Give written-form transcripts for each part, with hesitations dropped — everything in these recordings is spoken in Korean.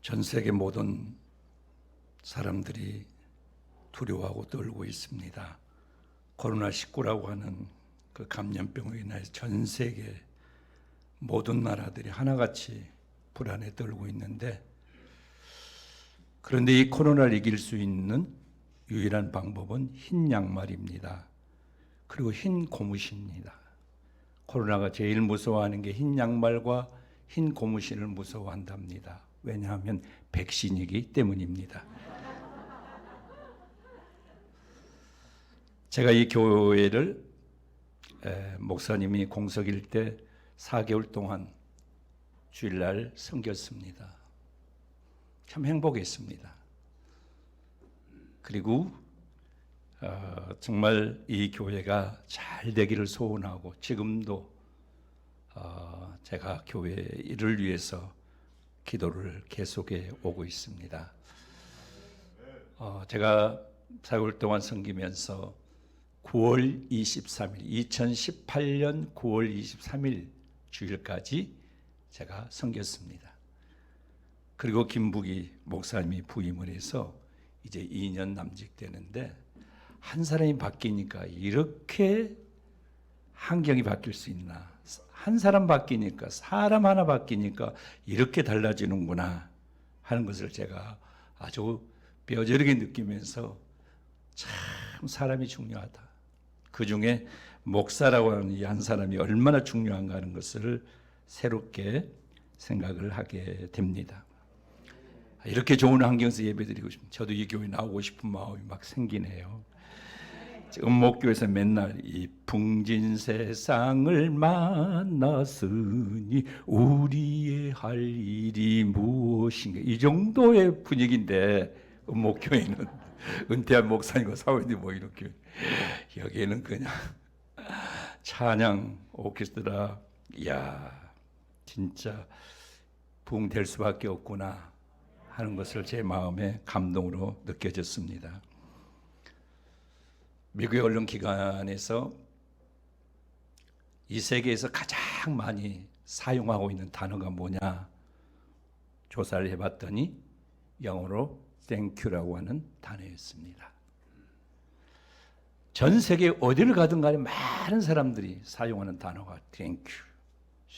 전 세계 모든 사람들이 두려워하고 떨고 있습니다. 코로나19라고 하는 그 감염병으로 인해서 전 세계 모든 나라들이 하나같이 불안에 떨고 있는데, 그런데 이 코로나를 이길 수 있는 유일한 방법은 흰 양말입니다. 그리고 흰 고무신입니다. 코로나가 제일 무서워하는 게 흰 양말과 흰 고무신을 무서워한답니다. 왜냐하면 백신이기 때문입니다. 제가 이 교회를 목사님이 공석일 때 4개월 동안 주일날 섬겼습니다. 참 행복했습니다. 그리고 정말 이 교회가 잘 되기를 소원하고, 지금도 제가 교회 일을 위해서 기도를 계속해 오고 있습니다. 제가 4개월 동안 섬기면서 9월 23일, 2018년 9월 23일 주일까지 제가 섬겼습니다. 그리고 김북이 목사님이 부임을 해서 이제 2년 남짓되는데, 한 사람이 바뀌니까 이렇게 환경이 바뀔 수 있나, 한 사람 바뀌니까, 사람 하나 바뀌니까 이렇게 달라지는구나 하는 것을 제가 아주 뼈저리게 느끼면서 참 사람이 중요하다, 그 중에 목사라고 하는 이 한 사람이 얼마나 중요한가 하는 것을 새롭게 생각을 하게 됩니다. 이렇게 좋은 환경에서 예배드리고 싶습니다. 저도 이 교회 나오고 싶은 마음이 막 생기네요. 음목교에서 맨날 이 풍진 세상을 만났으니 우리의 할 일이 무엇인가, 이 정도의 분위기인데, 음목교회는 은퇴한 목사님과 사원들이 모이는 교회, 여기에는 그냥 찬양 오케스트라, 이야 진짜 부흥 될 수밖에 없구나 하는 것을 제 마음에 감동으로 느껴졌습니다. 미국의 언론기관에서 이 세계에서 가장 많이 사용하고 있는 단어가 뭐냐 조사를 해봤더니 영어로 땡큐라고 하는 단어였습니다. 전 세계 어디를 가든 간에 많은 사람들이 사용하는 단어가 땡큐,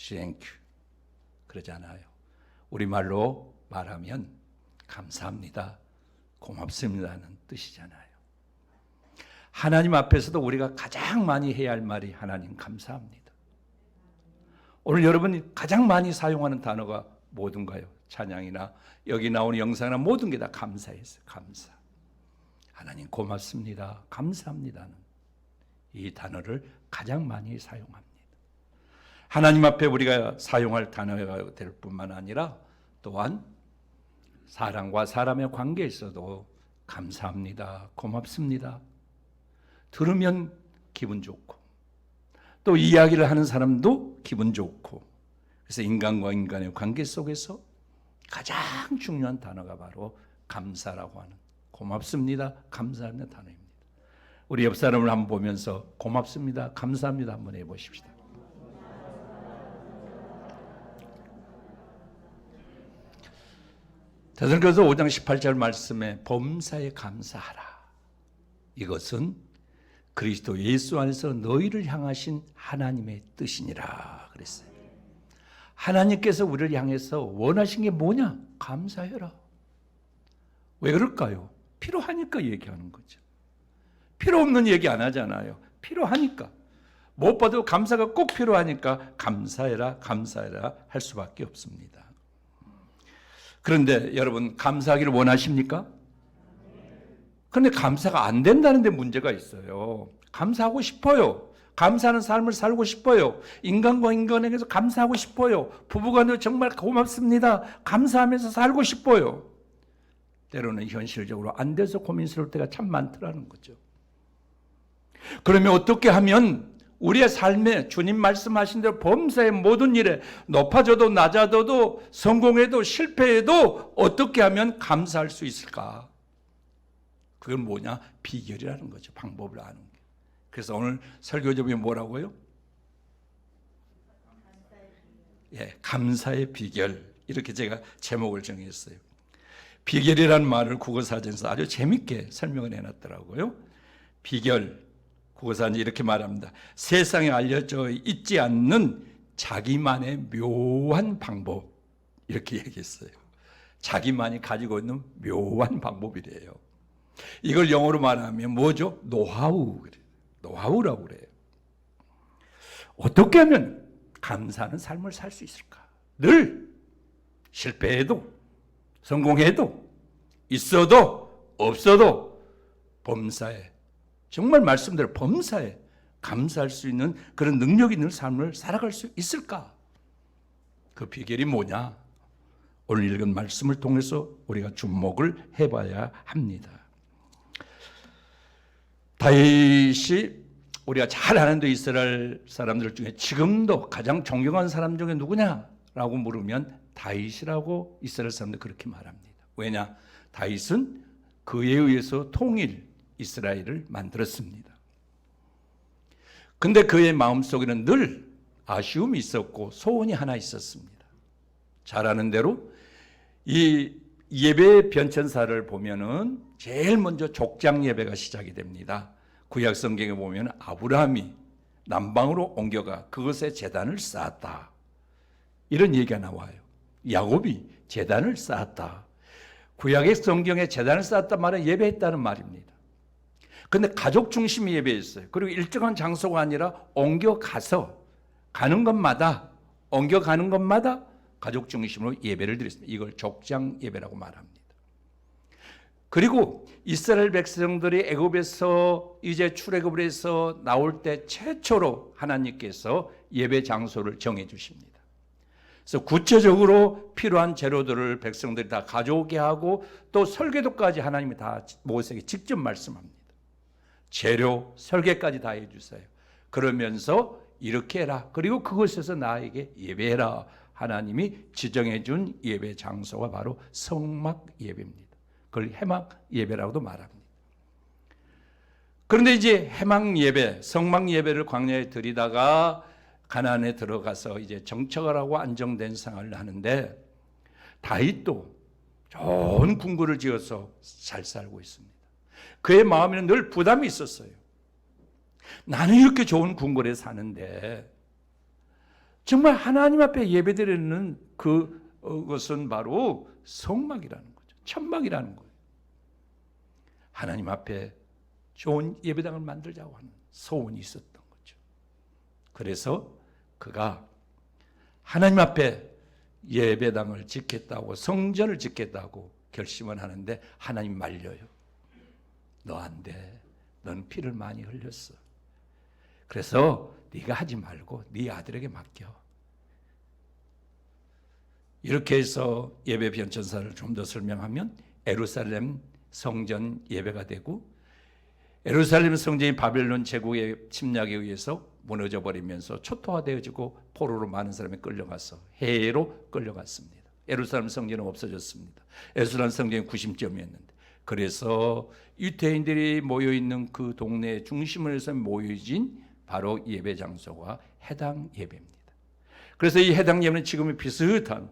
땡큐 그러잖아요. 우리말로 말하면 감사합니다, 고맙습니다는 뜻이잖아요. 하나님 앞에서도 우리가 가장 많이 해야 할 말이 하나님 감사합니다. 오늘 여러분이 가장 많이 사용하는 단어가 뭐든가요? 찬양이나 여기 나오는 영상이나 모든 게 다 감사했어요. 감사. 하나님 고맙습니다, 감사합니다는 이 단어를 가장 많이 사용합니다. 하나님 앞에 우리가 사용할 단어가 될 뿐만 아니라 또한 사람과 사람의 관계에서도 감사합니다, 고맙습니다 들으면 기분 좋고, 또 이야기를 하는 사람도 기분 좋고, 그래서 인간과 인간의 관계 속에서 가장 중요한 단어가 바로 감사라고 하는, 고맙습니다, 감사합니다 단어입니다. 우리 옆 사람을 한번 보면서 고맙습니다, 감사합니다 한번 해보십시다. 데살로니가서 5장 18절 말씀에 범사에 감사하라, 이것은 그리스도 예수 안에서 너희를 향하신 하나님의 뜻이니라 그랬어요. 하나님께서 우리를 향해서 원하신 게 뭐냐? 감사해라. 왜 그럴까요? 필요하니까 얘기하는 거죠. 필요 없는 얘기 안 하잖아요. 필요하니까. 무엇보다도 감사가 꼭 필요하니까 감사해라, 감사해라 할 수밖에 없습니다. 그런데 여러분, 감사하기를 원하십니까? 그런데 감사가 안 된다는 데 문제가 있어요. 감사하고 싶어요. 감사하는 삶을 살고 싶어요. 인간과 인간에게서 감사하고 싶어요. 부부간에도 정말 고맙습니다, 감사하면서 살고 싶어요. 때로는 현실적으로 안 돼서 고민스러울 때가 참 많더라는 거죠. 그러면 어떻게 하면 우리의 삶에 주님 말씀하신 대로 범사의 모든 일에 높아져도 낮아져도 성공해도 실패해도 어떻게 하면 감사할 수 있을까? 그건 뭐냐? 비결이라는 거죠. 방법을 아는 게. 그래서 오늘 설교 제목이 뭐라고요? 감사의 비결. 이렇게 제가 제목을 정했어요. 비결이라는 말을 국어사전에서 아주 재밌게 설명을 해놨더라고요. 비결, 국어사전이 이렇게 말합니다. 세상에 알려져 있지 않는 자기만의 묘한 방법, 이렇게 얘기했어요. 자기만이 가지고 있는 묘한 방법이래요. 이걸 영어로 말하면 뭐죠? 노하우, 노하우라고 그래요. 어떻게 하면 감사하는 삶을 살 수 있을까? 늘 실패해도 성공해도 있어도 없어도 범사에, 정말 말씀대로 범사에 감사할 수 있는 그런 능력 있는 삶을 살아갈 수 있을까? 그 비결이 뭐냐? 오늘 읽은 말씀을 통해서 우리가 주목을 해봐야 합니다. 다윗이 우리가 잘 아는 이스라엘 사람들 중에 지금도 가장 존경하는 사람 중에 누구냐라고 물으면 다윗이라고 이스라엘 사람들 그렇게 말합니다. 왜냐? 다윗은 그에 의해서 통일 이스라엘을 만들었습니다. 근데 그의 마음속에는 늘 아쉬움이 있었고 소원이 하나 있었습니다. 잘 아는 대로 이 예배 변천사를 보면은 제일 먼저 족장 예배가 시작이 됩니다. 구약 성경에 보면 아브라함이 남방으로 옮겨가 그것에 제단을 쌓았다, 이런 얘기가 나와요. 야곱이 제단을 쌓았다. 구약의 성경에 제단을 쌓았단 말은 예배했다는 말입니다. 그런데 가족 중심의 예배였어요. 그리고 일정한 장소가 아니라 옮겨가서 옮겨가는 것마다 가족 중심으로 예배를 드렸습니다. 이걸 족장 예배라고 말합니다. 그리고 이스라엘 백성들이 애굽에서 이제 출애굽을 해서 나올 때 최초로 하나님께서 예배 장소를 정해 주십니다. 그래서 구체적으로 필요한 재료들을 백성들이 다 가져오게 하고 또 설계도까지 하나님이 다 모세에게 직접 말씀합니다. 재료, 설계까지 다 해주세요. 그러면서 이렇게 해라. 그리고 그곳에서 나에게 예배해라. 하나님이 지정해 준 예배 장소가 바로 성막 예배입니다. 그걸 해막 예배라고도 말합니다. 그런데 이제 해막 예배, 성막 예배를 광야에 드리다가 가나안에 들어가서 이제 정착을 하고 안정된 생활을 하는데 다윗도 좋은 궁궐을 지어서 잘 살고 있습니다. 그의 마음에는 늘 부담이 있었어요. 나는 이렇게 좋은 궁궐에 사는데 정말 하나님 앞에 예배드리는 그것은 바로 성막이라는 거죠. 천막이라는 거예요. 하나님 앞에 좋은 예배당을 만들자고 하는 소원이 있었던 거죠. 그래서 그가 하나님 앞에 예배당을 짓겠다고, 성전을 짓겠다고 결심을 하는데 하나님 말려요. 너 안 돼. 넌 피를 많이 흘렸어. 그래서 네가 하지 말고 네 아들에게 맡겨. 이렇게 해서 예배 변천사를 좀 더 설명하면 예루살렘 성전 예배가 되고 예루살렘 성전이 바벨론 제국의 침략에 의해서 무너져 버리면서 초토화되어지고 포로로 많은 사람이 끌려가서 해외로 끌려갔습니다. 예루살렘 성전은 없어졌습니다. 예루살렘 성전이 구심점이었는데, 그래서 유대인들이 모여있는 그 동네의 중심을 해서 모여진 바로 예배 장소가 해당 예배입니다. 그래서 이 해당 예배는 지금의 비슷한,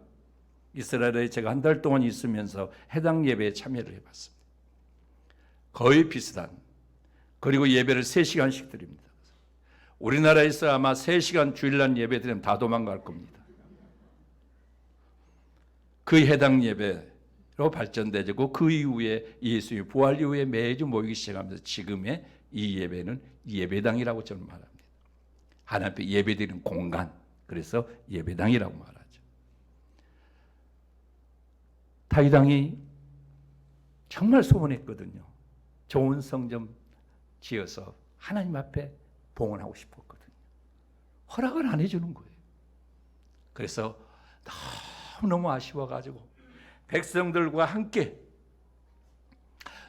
이스라엘에 제가 한 달 동안 있으면서 해당 예배에 참여를 해봤습니다. 거의 비슷한, 그리고 예배를 3시간씩 드립니다. 우리나라에서 아마 3시간 주일날 예배 드리면 다 도망갈 겁니다. 그 해당 예배로 발전되고 그 이후에 예수의 부활 이후에 매주 모이기 시작하면서 지금의 이 예배는 예배당이라고 저는 말합니다. 하나님 앞에 예배드리는 공간, 그래서 예배당이라고 말하죠. 다윗 정말 소원했거든요. 좋은 성전 지어서 하나님 앞에 봉헌하고 싶었거든요. 허락을 안 해주는 거예요. 그래서 너무너무 아쉬워가지고 백성들과 함께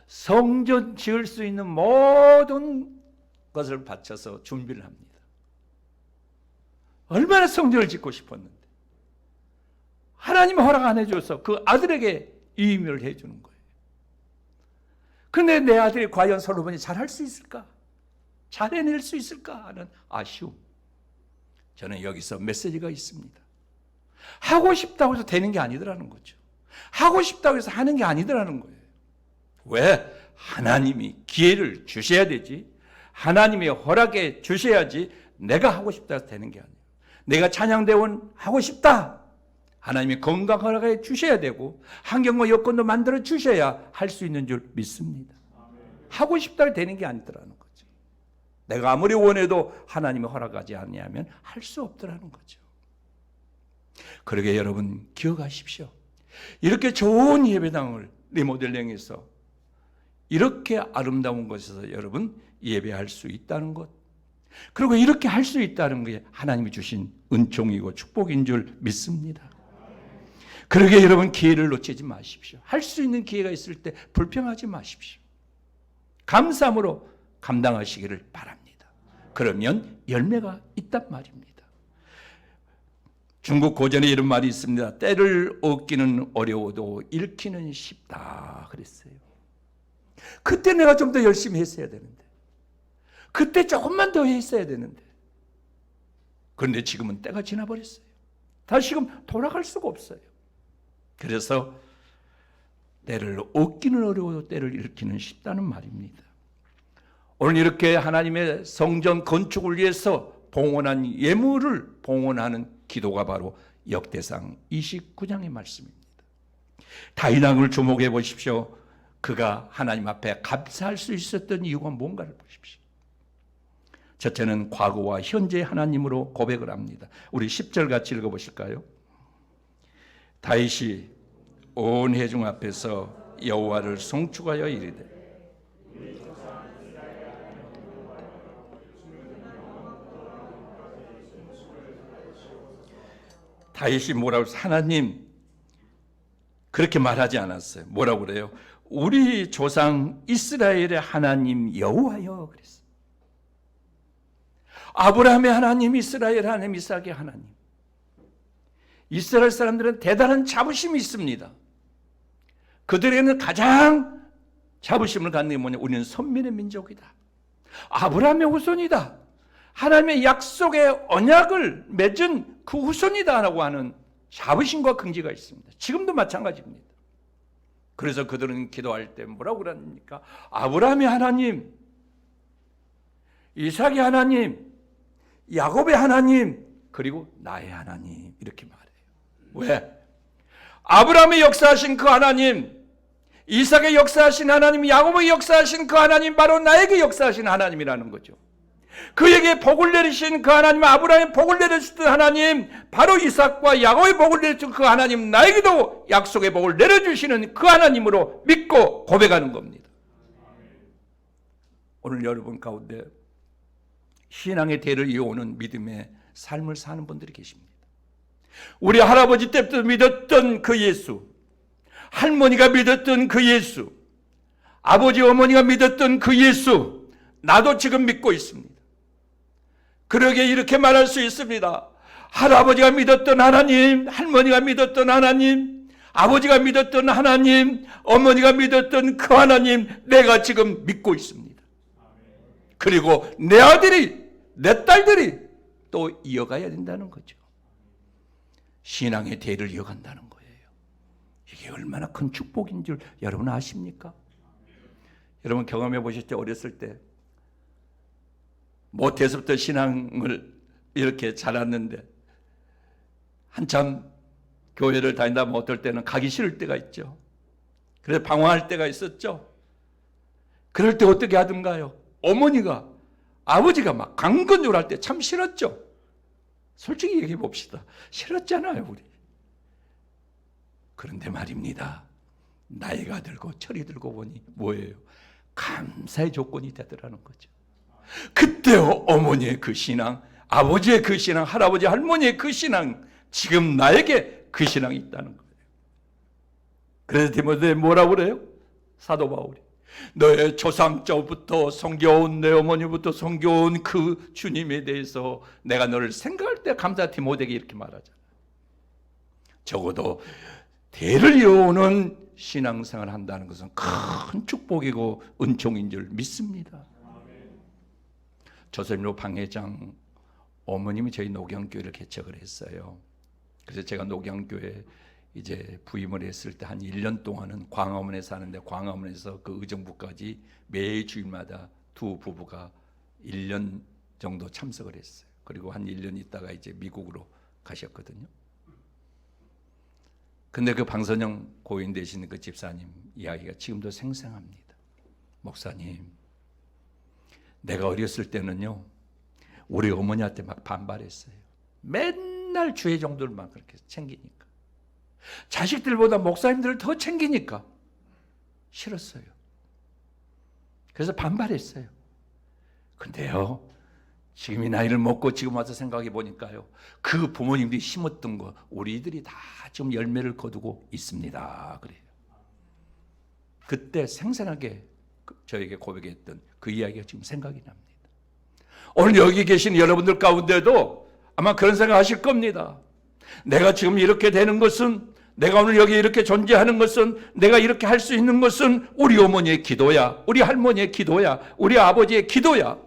성전 지을 수 있는 모든 것을 바쳐서 준비를 합니다. 얼마나 성전을 짓고 싶었는데 하나님이 허락 안 해줘서 그 아들에게 임의를 해주는 거예요. 근데 내 아들이 과연 솔로몬이 잘할 수 있을까? 잘해낼 수 있을까 하는 아쉬움. 저는 여기서 메시지가 있습니다. 하고 싶다고 해서 되는 게 아니더라는 거죠. 하고 싶다고 해서 하는 게 아니더라는 거예요. 왜? 하나님이 기회를 주셔야 되지. 하나님이 허락해 주셔야지 내가 하고 싶다 해서 되는 게 아니에요. 내가 찬양대원 하고 싶다. 하나님이 건강 허락해 주셔야 되고 환경과 여건도 만들어 주셔야 할 수 있는 줄 믿습니다. 하고 싶다고 되는 게 아니더라는 거죠. 내가 아무리 원해도 하나님이 허락하지 않냐면 할 수 없더라는 거죠. 그러게 여러분 기억하십시오. 이렇게 좋은 예배당을 리모델링해서 이렇게 아름다운 곳에서 여러분 예배할 수 있다는 것, 그리고 이렇게 할 수 있다는 게 하나님이 주신 은총이고 축복인 줄 믿습니다. 그러게 여러분 기회를 놓치지 마십시오. 할 수 있는 기회가 있을 때 불평하지 마십시오. 감사함으로 감당하시기를 바랍니다. 그러면 열매가 있단 말입니다. 중국 고전에 이런 말이 있습니다. 때를 얻기는 어려워도 잃기는 쉽다 그랬어요. 그때 내가 좀 더 열심히 했어야 되는데, 그때 조금만 더 했어야 되는데, 그런데 지금은 때가 지나버렸어요. 다시금 돌아갈 수가 없어요. 그래서 때를 얻기는 어려워도 때를 잃기는 쉽다는 말입니다. 오늘 이렇게 하나님의 성전 건축을 위해서 봉헌한 예물을 봉헌하는 기도가 바로 역대상 29장의 말씀입니다. 다윗 왕을 주목해 보십시오. 그가 하나님 앞에 감사할 수 있었던 이유가 뭔가를 보십시오. 첫째는 과거와 현재 하나님으로 고백을 합니다. 우리 10절 같이 읽어보실까요? 다윗이 온 회중 앞에서 여호와를 송축하여 이르되 다윗이 뭐라고 했어요? 하나님 그렇게 말하지 않았어요. 뭐라고 그래요? 우리 조상 이스라엘의 하나님 여호와여 그랬어요. 아브라함의 하나님, 이스라엘 하나님, 이삭의 하나님. 이스라엘 사람들은 대단한 자부심이 있습니다. 그들에게는 가장 자부심을 갖는 게 뭐냐? 우리는 선민의 민족이다. 아브라함의 후손이다. 하나님의 약속의 언약을 맺은 그 후손이다라고 하는 자부심과 긍지가 있습니다. 지금도 마찬가지입니다. 그래서 그들은 기도할 때 뭐라고 그럽니까? 아브라함의 하나님, 이삭의 하나님, 야곱의 하나님, 그리고 나의 하나님 이렇게 말해요. 왜? 아브라함의 역사하신 그 하나님, 이삭의 역사하신 하나님, 야곱의 역사하신 그 하나님, 바로 나에게 역사하신 하나님이라는 거죠. 그에게 복을 내리신 그 하나님, 아브라함의 복을 내려주신 하나님, 바로 이삭과 야곱의 복을 내려준 그 하나님, 나에게도 약속의 복을 내려주시는 그 하나님으로 믿고 고백하는 겁니다. 오늘 여러분 가운데 신앙의 대를 이어오는 믿음의 삶을 사는 분들이 계십니다. 우리 할아버지 때부터 믿었던 그 예수, 할머니가 믿었던 그 예수, 아버지 어머니가 믿었던 그 예수, 나도 지금 믿고 있습니다. 그러게 이렇게 말할 수 있습니다. 할아버지가 믿었던 하나님, 할머니가 믿었던 하나님, 아버지가 믿었던 하나님, 어머니가 믿었던 그 하나님, 내가 지금 믿고 있습니다. 그리고 내 아들이, 내 딸들이 또 이어가야 된다는 거죠. 신앙의 대를 이어간다는 거예요. 이게 얼마나 큰 축복인 줄 여러분 아십니까? 여러분 경험해 보실 때 어렸을 때 모태에서부터 신앙을 이렇게 자랐는데 한참 교회를 다니다 보면 어떨 때는 가기 싫을 때가 있죠. 그래서 방황할 때가 있었죠. 그럴 때 어떻게 하던가요? 어머니가 아버지가 막 강건조를 할 때 참 싫었죠. 솔직히 얘기해 봅시다. 싫었잖아요 우리. 그런데 말입니다. 나이가 들고 철이 들고 보니 뭐예요? 감사의 조건이 되더라는 거죠. 그때 어머니의 그 신앙, 아버지의 그 신앙, 할아버지 할머니의 그 신앙, 지금 나에게 그 신앙이 있다는 거예요. 그래서 디모데에 뭐라고 그래요? 사도 바울이 너의 조상자부터 섬겨온 내 어머니부터 섬겨온 그 주님에 대해서 내가 너를 생각할 때 감사. 디모데에게 이렇게 말하잖아요. 적어도 대를 이어오는 신앙생활을 한다는 것은 큰 축복이고 은총인 줄 믿습니다. 조선일보 방회장 어머님이 저희 녹양교회를 개척을 했어요. 그래서 제가 녹양교회 이제 부임을 했을 때 한 1년 동안은 광화문에 사는데 광화문에서 그 의정부까지 매 주일마다 두 부부가 1년 정도 참석을 했어요. 그리고 한 1년 있다가 이제 미국으로 가셨거든요. 근데 그 방선영 고인 되시는 그 집사님 이야기가 지금도 생생합니다. 목사님, 내가 어렸을 때는요, 우리 어머니한테 막 반발했어요. 맨날 주의 종들만 그렇게 챙기니까. 자식들보다 목사님들을 더 챙기니까 싫었어요. 그래서 반발했어요. 근데요, 지금 이 나이를 먹고 지금 와서 생각해 보니까요, 그 부모님들이 심었던 거 우리들이 다 지금 열매를 거두고 있습니다. 그래요. 그때 생생하게 저에게 고백했던 그 이야기가 지금 생각이 납니다. 오늘 여기 계신 여러분들 가운데도 아마 그런 생각하실 겁니다. 내가 지금 이렇게 되는 것은, 내가 오늘 여기 이렇게 존재하는 것은, 내가 이렇게 할 수 있는 것은 우리 어머니의 기도야, 우리 할머니의 기도야, 우리 아버지의 기도야.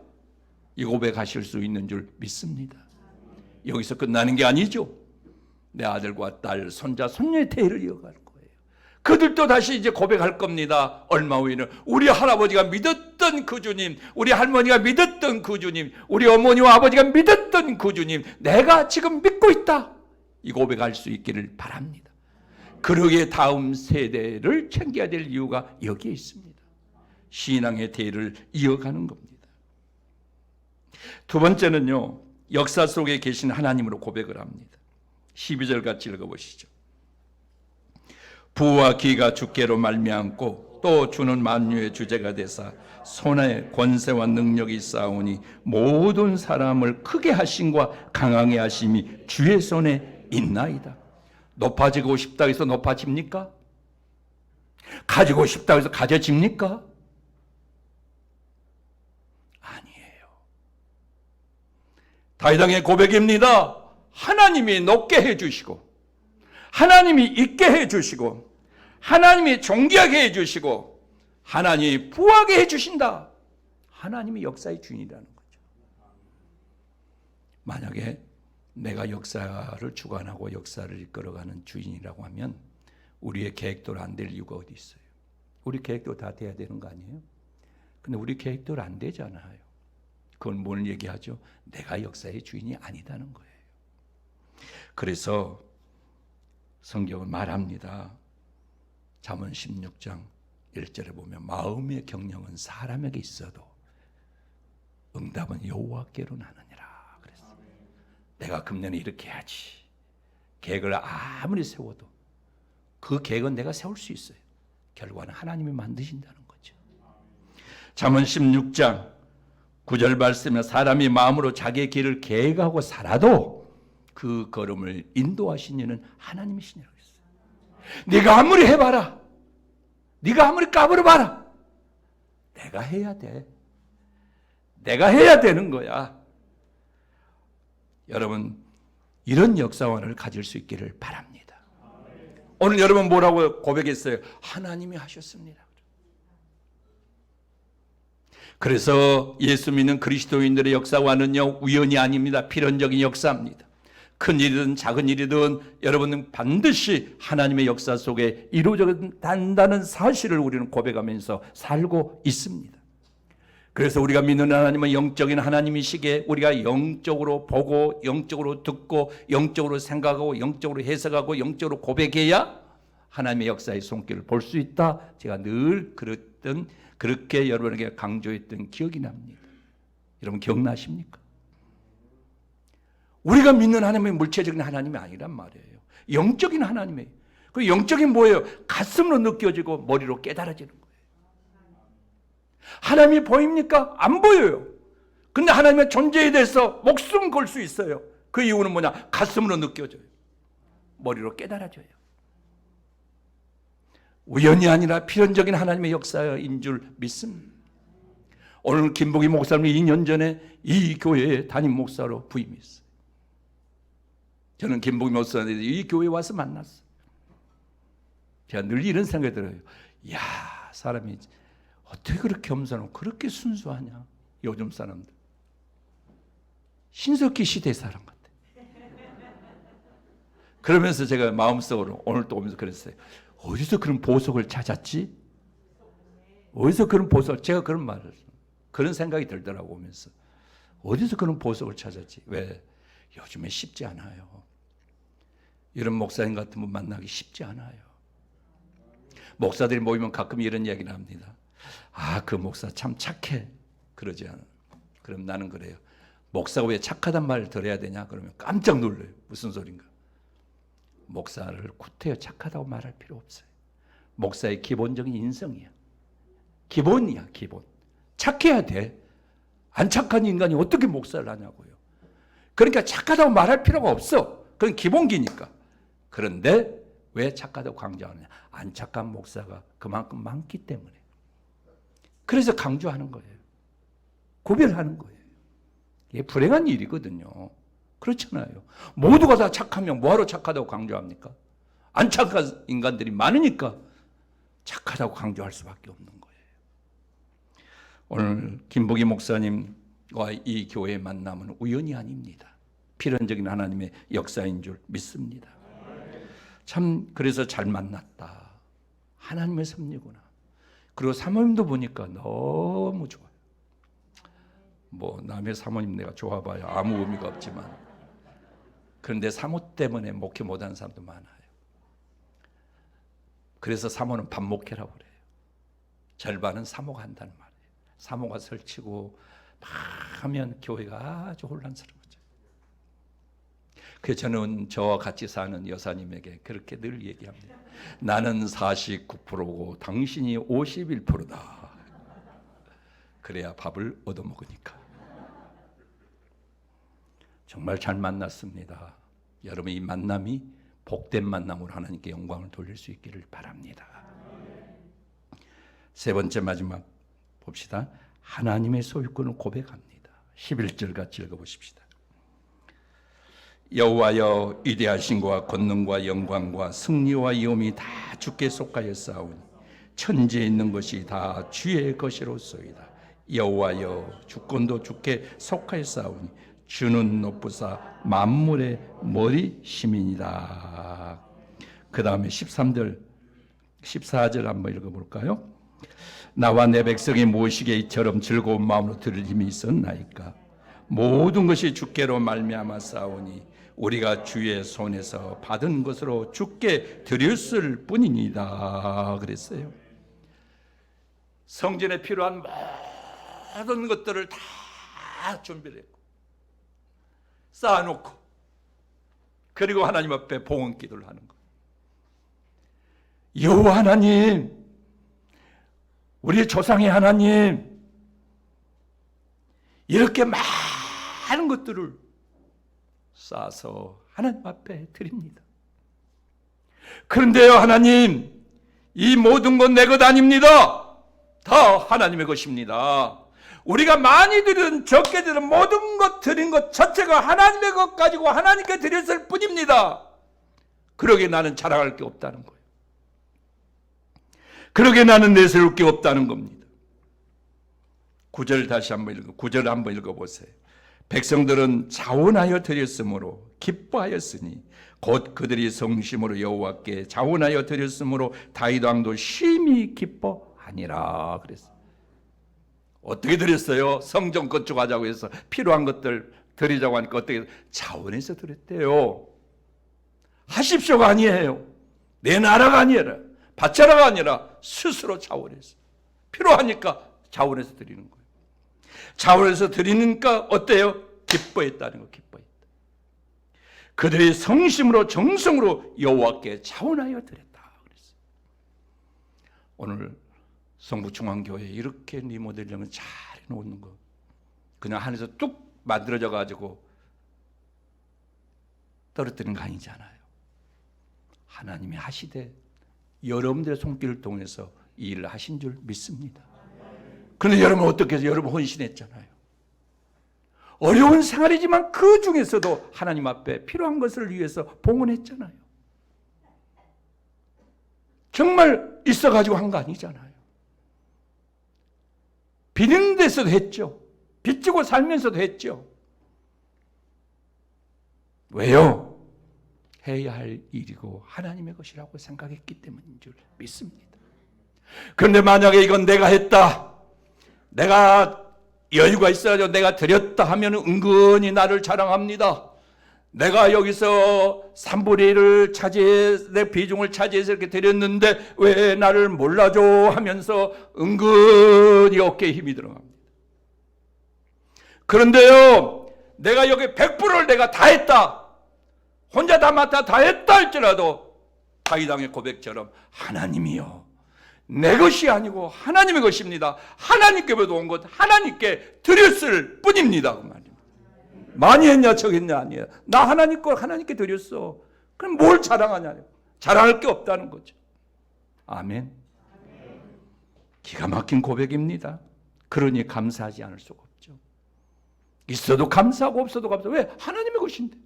이 고백하실 수 있는 줄 믿습니다. 여기서 끝나는 게 아니죠. 내 아들과 딸, 손자, 손녀의 대를 이어갈 거예요. 그들도 다시 이제 고백할 겁니다. 얼마 후에는 우리 할아버지가 믿었던 그 주님, 우리 할머니가 믿었던 그 주님, 우리 어머니와 아버지가 믿었던 그 주님, 내가 지금 믿고 있다. 이 고백할 수 있기를 바랍니다. 그러기에 다음 세대를 챙겨야 될 이유가 여기에 있습니다. 신앙의 대를 이어가는 겁니다. 두 번째는요, 역사 속에 계신 하나님으로 고백을 합니다. 12절 같이 읽어보시죠. 부와 기가 주께로 말미암고 또 주는 만유의 주제가 되사 손에 권세와 능력이 있사오니 모든 사람을 크게 하심과 강하게 하심이 주의 손에 있나이다. 높아지고 싶다 해서 높아집니까? 가지고 싶다 해서 가져집니까? 아니에요. 다윗왕의 고백입니다. 하나님이 높게 해주시고, 하나님이 있게 해주시고, 하나님이 존귀하게 해주시고, 하나님이 부하게 해주신다. 하나님이 역사의 주인이라는 거죠. 만약에 내가 역사를 주관하고 역사를 이끌어가는 주인이라고 하면 우리의 계획대로 안 될 이유가 어디 있어요? 우리 계획대로 다 돼야 되는 거 아니에요? 근데 우리 계획대로 안 되잖아요. 그건 뭘 얘기하죠? 내가 역사의 주인이 아니다는 거예요. 그래서 성경은 말합니다. 잠언 16장 1절에 보면 마음의 경영은 사람에게 있어도 응답은 여호와께로 나느니라 그랬어요. 내가 금년에 이렇게 해야지. 계획을 아무리 세워도 그 계획은 내가 세울 수 있어요. 결과는 하나님이 만드신다는 거죠. 잠언 16장 9절 말씀에 사람이 마음으로 자기의 길을 계획하고 살아도 그 걸음을 인도하신 이는 하나님이시냐고 했어요. 네가 아무리 해봐라, 네가 아무리 까불어봐라, 내가 해야 돼. 내가 해야 되는 거야. 여러분, 이런 역사관을 가질 수 있기를 바랍니다. 오늘 여러분 뭐라고 고백했어요? 하나님이 하셨습니다. 그래서 예수 믿는 그리스도인들의 역사관은요, 우연이 아닙니다. 필연적인 역사입니다. 큰 일이든 작은 일이든 여러분은 반드시 하나님의 역사 속에 이루어진다는 사실을 우리는 고백하면서 살고 있습니다. 그래서 우리가 믿는 하나님은 영적인 하나님이시기에 우리가 영적으로 보고 영적으로 듣고 영적으로 생각하고 영적으로 해석하고 영적으로 고백해야 하나님의 역사의 손길을 볼 수 있다. 제가 늘 그렇게 여러분에게 강조했던 기억이 납니다. 여러분 기억나십니까? 우리가 믿는 하나님이 물체적인 하나님이 아니란 말이에요. 영적인 하나님이에요. 그 영적인 뭐예요? 가슴으로 느껴지고 머리로 깨달아지는 거예요. 하나님이 보입니까? 안 보여요. 근데 하나님의 존재에 대해서 목숨 걸 수 있어요. 그 이유는 뭐냐? 가슴으로 느껴져요. 머리로 깨달아져요. 우연이 아니라 필연적인 하나님의 역사인 줄 믿습니다. 오늘 김복희 목사님이 2년 전에 이 교회의 담임 목사로 부임했어요. 저는 김복희 목사님이 이 교회에 와서 만났어요. 제가 늘 이런 생각이 들어요. 이야, 사람이 어떻게 그렇게 겸손하고 그렇게 순수하냐. 요즘 사람들 신석기 시대 사람 같아. 그러면서 제가 마음속으로 오늘 또 오면서 그랬어요. 어디서 그런 보석을 찾았지? 어디서 그런 보석, 제가 그런 말을, 그런 생각이 들더라고 오면서. 어디서 그런 보석을 찾았지? 왜? 요즘에 쉽지 않아요. 이런 목사님 같은 분 만나기 쉽지 않아요. 목사들이 모이면 가끔 이런 이야기를 합니다. 아, 그 목사 참 착해. 그러지 않아. 그럼 나는 그래요. 목사가 왜 착하단 말을 들어야 되냐? 그러면 깜짝 놀라요. 무슨 소린가? 목사를 구태여 착하다고 말할 필요 없어요. 목사의 기본적인 인성이야. 기본이야, 기본. 착해야 돼. 안 착한 인간이 어떻게 목사를 하냐고요. 그러니까 착하다고 말할 필요가 없어. 그건 기본기니까. 그런데 왜 착하다고 강조하느냐? 안 착한 목사가 그만큼 많기 때문에. 그래서 강조하는 거예요. 구별하는 거예요. 이게 불행한 일이거든요. 그렇잖아요. 모두가 다 착하면 뭐하러 착하다고 강조합니까? 안 착한 인간들이 많으니까 착하다고 강조할 수밖에 없는 거예요. 오늘 김복희 목사님과 이 교회의 만남은 우연이 아닙니다. 필연적인 하나님의 역사인 줄 믿습니다. 참 그래서 잘 만났다. 하나님의 섭리구나. 그리고 사모님도 보니까 너무 좋아요. 뭐 남의 사모님 내가 좋아봐야 아무 의미가 없지만, 그런데 사모 때문에 목회 못하는 사람도 많아요. 그래서 사모는 반목회라고 그래요. 절반은 사모가 한다는 말이에요. 사모가 설치고 막 하면 교회가 아주 혼란스러워져요. 그래서 저는 저와 같이 사는 여사님에게 그렇게 늘 얘기합니다. 나는 49%고 당신이 51%다. 그래야 밥을 얻어먹으니까. 정말 잘 만났습니다. 여러분, 이 만남이 복된 만남으로 하나님께 영광을 돌릴 수 있기를 바랍니다. 세 번째 마지막 봅시다. 하나님의 소유권을 고백합니다. 11절 같이 읽어보십시다. 여호와여, 위대하신과 권능과 영광과 승리와 위엄이 다 주께 속하였사오니 천지에 있는 것이 다 주의 것이로소이다. 여호와여, 주권도 주께 속하였사오니 주는 높으사 만물의 머리심이니라. 그 다음에 13절 14절 한번 읽어볼까요? 나와 내 백성이 무엇이기에 이처럼 즐거운 마음으로 들을 힘이 있었나이까. 모든 것이 주께로 말미암아 싸우니 우리가 주의 손에서 받은 것으로 주께 드렸을 뿐이니다. 그랬어요. 성전에 필요한 모든 것들을 다 준비를 했고 쌓아놓고, 그리고 하나님 앞에 봉헌 기도를 하는 것. 여호와 하나님, 우리 조상의 하나님, 이렇게 많은 것들을 쌓아서 하나님 앞에 드립니다. 그런데요, 하나님, 이 모든 건 내 것 아닙니다. 다 하나님의 것입니다. 우리가 많이 드린 적게 드린 모든 것 드린 것 자체가 하나님의 것 가지고 하나님께 드렸을 뿐입니다. 그러게 나는 자랑할 게 없다는 거예요. 그러게 나는 내세울 게 없다는 겁니다. 9절 다시 한번 9절 한번 읽어보세요. 백성들은 자원하여 드렸으므로 기뻐하였으니 곧 그들이 성심으로 여호와께 자원하여 드렸으므로 다윗 왕도 심히 기뻐하니라. 그랬어요. 어떻게 드렸어요? 성전 건축하자고 해서 필요한 것들 드리자고 하니까 어떻게 자원해서 드렸대요. 하십시오가 아니에요. 내 나라가 아니라 바쳐라가 아니라 스스로 자원해서, 필요하니까 자원해서 드리는 거예요. 자원해서 드리니까 어때요? 기뻐했다는 거. 기뻐했다. 그들이 성심으로 정성으로 여호와께 자원하여 드렸다 그랬어요. 오늘 성북중앙교회 이렇게 리모델링을 잘 해놓는 거, 그냥 하늘에서 뚝 만들어져 가지고 떨어뜨리는 거 아니잖아요. 하나님이 하시되 여러분들의 손길을 통해서 이 일을 하신 줄 믿습니다. 그런데 여러분 어떻게 해서 여러분 헌신했잖아요. 어려운 생활이지만 그 중에서도 하나님 앞에 필요한 것을 위해서 봉헌했잖아요. 정말 있어가지고 한 거 아니잖아요. 비는 데서도 했죠. 빚지고 살면서도 했죠. 왜요? 해야 할 일이고 하나님의 것이라고 생각했기 때문인 줄 믿습니다. 그런데 만약에 이건 내가 했다, 내가 여유가 있어가지고 내가 드렸다 하면 은근히 나를 자랑합니다. 내가 여기서 3분의 1을 차지해, 내 비중을 차지해서 이렇게 드렸는데 왜 나를 몰라줘 하면서 은근히 어깨에 힘이 들어갑니다. 그런데요, 내가 여기 100%를 내가 다 했다, 혼자 다 맡아 다 했다 할지라도 다윗왕의 고백처럼 하나님이요, 내 것이 아니고 하나님의 것입니다. 하나님께로부터 온 것 하나님께 드렸을 뿐입니다. 그 말입니다. 많이 했냐 적했냐 아니에요. 나 하나님 걸 하나님께 드렸어. 그럼 뭘 자랑하냐. 자랑할 게 없다는 거죠. 아멘. 기가 막힌 고백입니다. 그러니 감사하지 않을 수가 없죠. 있어도 감사하고 없어도 감사하고. 왜? 하나님의 것인데.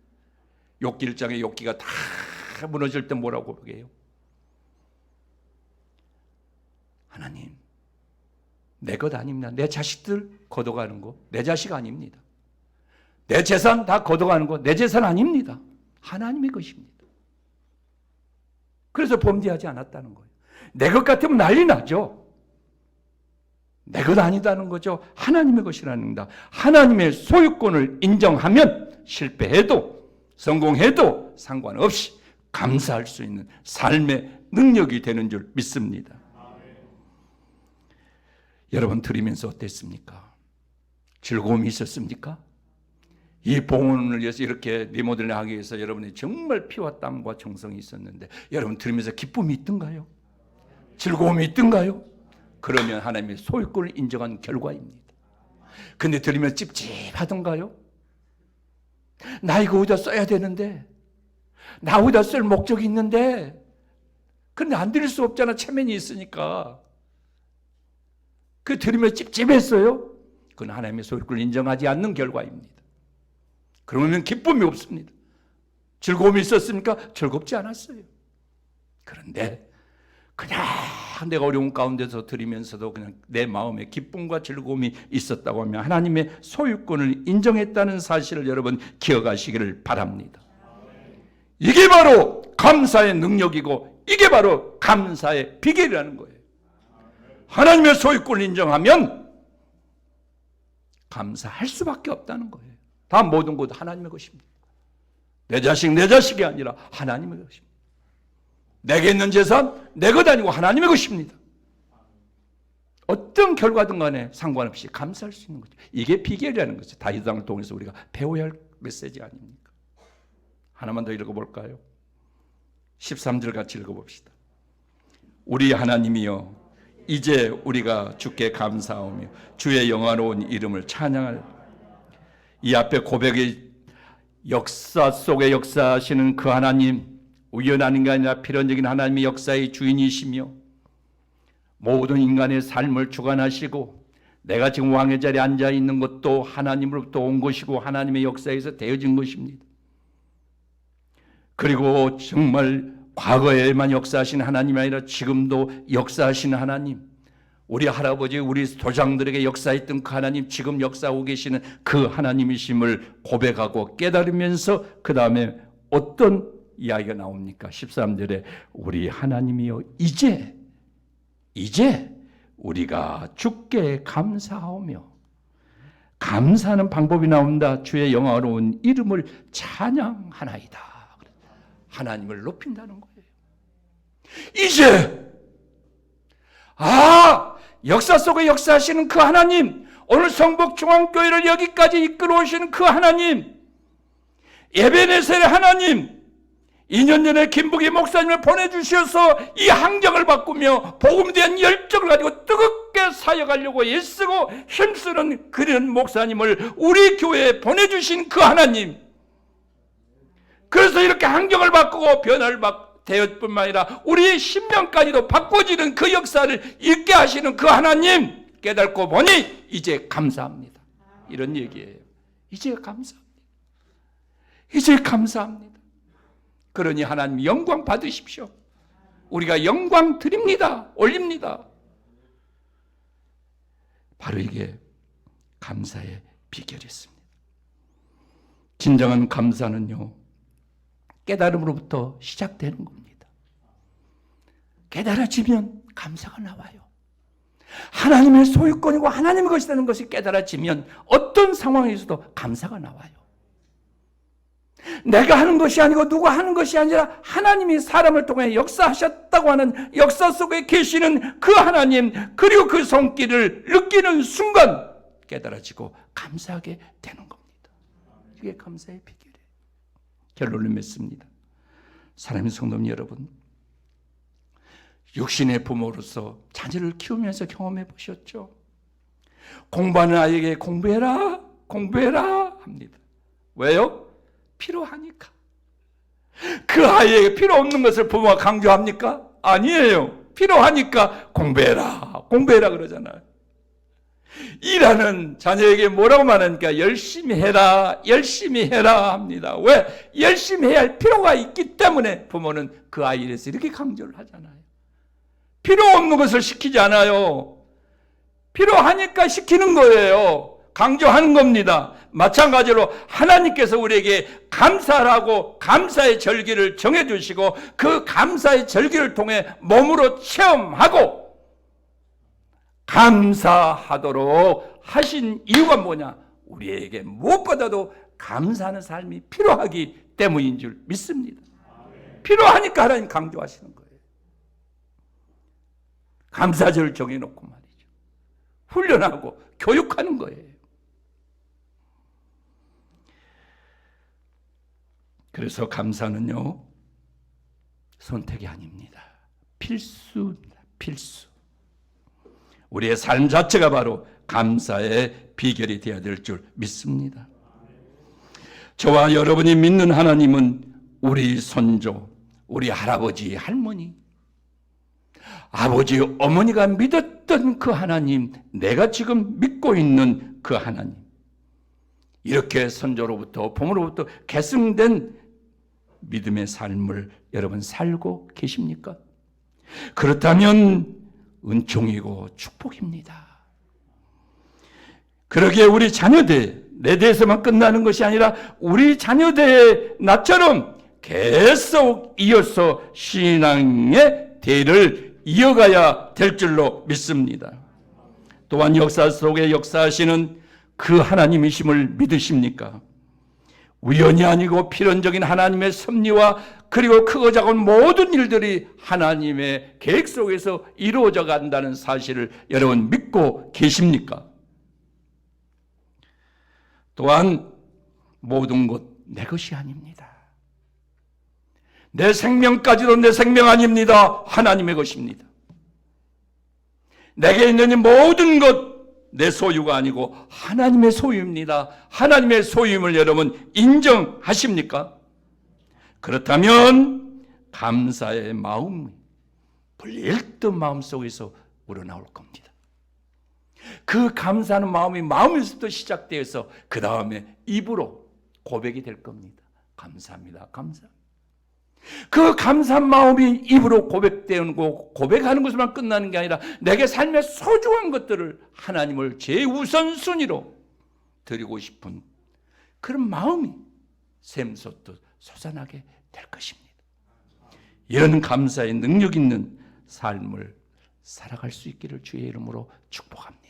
욥기 1장에 욥기가 다 무너질 때 뭐라고 고백해요? 하나님, 내 것 아닙니다. 내 자식들 걷어가는 거 내 자식 아닙니다. 내 재산 다 걷어가는 거 내 재산 아닙니다. 하나님의 것입니다. 그래서 범죄하지 않았다는 거예요. 내 것 같으면 난리 나죠. 내 것 아니다는 거죠. 하나님의 것이라는 겁니다. 하나님의 소유권을 인정하면 실패해도 성공해도 상관없이 감사할 수 있는 삶의 능력이 되는 줄 믿습니다. 여러분 드리면서 어땠습니까? 즐거움이 있었습니까? 이 봉헌을 위해서 이렇게 리모델링 하기 위해서 여러분이 정말 피와 땀과 정성이 있었는데 여러분 드리면서 기쁨이 있던가요? 즐거움이 있던가요? 그러면 하나님의 소유권을 인정한 결과입니다. 근데 드리면 찝찝하던가요? 나 이거 어디다 써야 되는데, 나 어디다 쓸 목적이 있는데, 근데 안 드릴 수 없잖아. 체면이 있으니까. 그 드리면 찝찝했어요? 그건 하나님의 소유권을 인정하지 않는 결과입니다. 그러면 기쁨이 없습니다. 즐거움이 있었습니까? 즐겁지 않았어요. 그런데 그냥 내가 어려운 가운데서 드리면서도 그냥 내 마음에 기쁨과 즐거움이 있었다고 하면 하나님의 소유권을 인정했다는 사실을 여러분 기억하시기를 바랍니다. 이게 바로 감사의 능력이고 이게 바로 감사의 비결이라는 거예요. 하나님의 소유권을 인정하면 감사할 수밖에 없다는 거예요. 다 모든 것 하나님의 것입니다. 내 자식이 아니라 하나님의 것입니다. 내게 있는 재산 내 것 아니고 하나님의 것입니다. 어떤 결과든 간에 상관없이 감사할 수 있는 거죠. 이게 비결이라는 거죠. 다윗왕을 통해서 우리가 배워야 할 메시지 아닙니까? 하나만 더 읽어볼까요? 13절 같이 읽어봅시다. 우리 하나님이여, 이제 우리가 주께 감사하며 주의 영화로운 이름을 찬양할. 이 앞에 고백의 역사 속에 역사하시는 그 하나님, 우연한 게 아니라 필연적인 하나님의 역사의 주인이시며 모든 인간의 삶을 주관하시고 내가 지금 왕의 자리에 앉아 있는 것도 하나님으로부터 온 것이고 하나님의 역사에서 되어진 것입니다. 그리고 정말 과거에만 역사하신 하나님이 아니라 지금도 역사하시는 하나님, 우리 할아버지, 우리 조상들에게 역사했던 그 하나님, 지금 역사하고 계시는 그 하나님이심을 고백하고 깨달으면서 그 다음에 어떤 이야기가 나옵니까? 13절에 우리 하나님이여, 이제 우리가 주께 감사하오며, 감사하는 방법이 나온다. 주의 영화로운 이름을 찬양하나이다. 하나님을 높인다는 거예요. 이제 역사 속에 역사하시는 그 하나님, 오늘 성북중앙교회를 여기까지 이끌어 오시는 그 하나님, 에베네셀의 하나님, 2년 전에 김북희 목사님을 보내주셔서 이 환경을 바꾸며 복음에 대한 열정을 가지고 뜨겁게 사역하려고 애쓰고 힘쓰는 그런 목사님을 우리 교회에 보내주신 그 하나님, 그래서 이렇게 환경을 바꾸고 변화를 되었뿐만 아니라 우리의 신명까지도 바꿔지는 그 역사를 있게 하시는 그 하나님 깨닫고 보니 이제 감사합니다. 이런 얘기예요. 이제 감사합니다. 이제 감사합니다. 그러니 하나님 영광 받으십시오. 우리가 영광 드립니다. 올립니다. 바로 이게 감사의 비결이었습니다. 진정한 감사는요, 깨달음으로부터 시작되는 겁니다. 깨달아지면 감사가 나와요. 하나님의 소유권이고 하나님의 것이라는 것이 깨달아지면 어떤 상황에서도 감사가 나와요. 내가 하는 것이 아니고 누가 하는 것이 아니라 하나님이 사람을 통해 역사하셨다고 하는 역사 속에 계시는 그 하나님, 그리고 그 손길을 느끼는 순간 깨달아지고 감사하게 되는 겁니다. 이게 감사의 비결이에요. 결론을 맺습니다. 사랑하는 성도 여러분, 육신의 부모로서 자녀를 키우면서 경험해 보셨죠? 공부하는 아이에게 공부해라, 공부해라 합니다. 왜요? 필요하니까. 그 아이에게 필요 없는 것을 부모가 강조합니까? 아니에요. 필요하니까 공부해라, 공부해라 그러잖아요. 일하는 자녀에게 뭐라고 말하니까 열심히 해라, 열심히 해라 합니다. 왜? 열심히 해야 할 필요가 있기 때문에 부모는 그 아이에 대해서 이렇게 강조를 하잖아요. 필요 없는 것을 시키지 않아요. 필요하니까 시키는 거예요. 강조하는 겁니다. 마찬가지로 하나님께서 우리에게 감사하고 감사의 절기를 정해주시고 그 감사의 절기를 통해 몸으로 체험하고 감사하도록 하신 이유가 뭐냐? 우리에게 무엇보다도 감사하는 삶이 필요하기 때문인 줄 믿습니다. 필요하니까 하나님 강조하시는 거예요. 감사절을 정해놓고 말이죠. 훈련하고 교육하는 거예요. 그래서 감사는요, 선택이 아닙니다. 필수입니다. 필수. 우리의 삶 자체가 바로 감사의 비결이 되어야 될 줄 믿습니다. 저와 여러분이 믿는 하나님은 우리 손조, 우리 할아버지, 할머니, 아버지, 어머니가 믿었던 그 하나님, 내가 지금 믿고 있는 그 하나님, 이렇게 선조로부터 부모로부터 계승된 믿음의 삶을 여러분 살고 계십니까? 그렇다면 은총이고 축복입니다. 그러기에 우리 자녀들, 내 대해서만 끝나는 것이 아니라 우리 자녀들의 나처럼 계속 이어서 신앙의 대를 이어가야 될 줄로 믿습니다. 또한 역사 속에 역사하시는 그 하나님이심을 믿으십니까? 우연이 아니고 필연적인 하나님의 섭리와 그리고 크고 작은 모든 일들이 하나님의 계획 속에서 이루어져 간다는 사실을 여러분 믿고 계십니까? 또한 모든 것 내 것이 아닙니다. 내 생명까지도 내 생명 아닙니다. 하나님의 것입니다. 내게 있는 모든 것 내 소유가 아니고 하나님의 소유입니다. 하나님의 소유임을 여러분 인정하십니까? 그렇다면 감사의 마음이 불일던 마음 속에서 우러나올 겁니다. 그 감사하는 마음이 마음에서부터 시작되어서 그 다음에 입으로 고백이 될 겁니다. 감사합니다. 감사합니다. 그 감사한 마음이 입으로 고백되고 고백하는 것만 끝나는 게 아니라 내게 삶의 소중한 것들을 하나님을 제우선순위로 드리고 싶은 그런 마음이 샘솟듯 솟아나게 될 것입니다. 이런 감사의 능력 있는 삶을 살아갈 수 있기를 주의 이름으로 축복합니다.